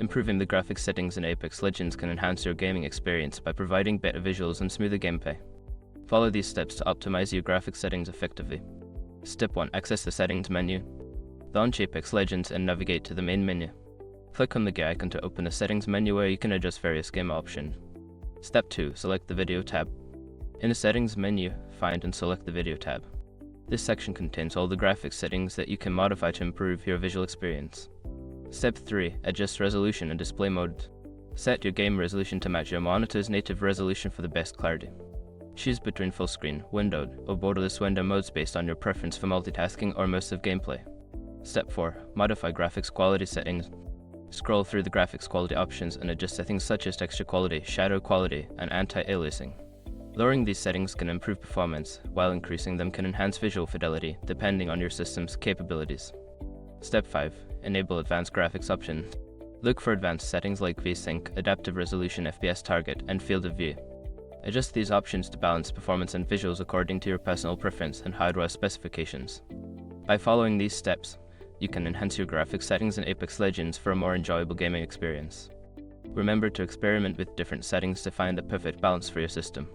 Improving the graphics settings in Apex Legends can enhance your gaming experience by providing better visuals and smoother gameplay. Follow these steps to optimize your graphics settings effectively. Step 1. Access the settings menu. Launch Apex Legends and navigate to the main menu. Click on the gear icon to open the settings menu where you can adjust various game options. Step 2. Select the video tab. In the settings menu, find and select the video tab. This section contains all the graphics settings that you can modify to improve your visual experience. Step 3. Adjust resolution and display mode. Set your game resolution to match your monitor's native resolution for the best clarity. Choose between full screen, windowed, or borderless window modes based on your preference for multitasking or immersive gameplay. Step 4. Modify graphics quality settings. Scroll through the graphics quality options and adjust settings such as texture quality, shadow quality, and anti-aliasing. Lowering these settings can improve performance, while increasing them can enhance visual fidelity depending on your system's capabilities. Step 5. Enable advanced graphics options. Look for advanced settings like VSync, adaptive resolution, FPS target, and field of view. Adjust these options to balance performance and visuals according to your personal preference and hardware specifications. By following these steps, you can enhance your graphics settings in Apex Legends for a more enjoyable gaming experience. Remember to experiment with different settings to find the perfect balance for your system.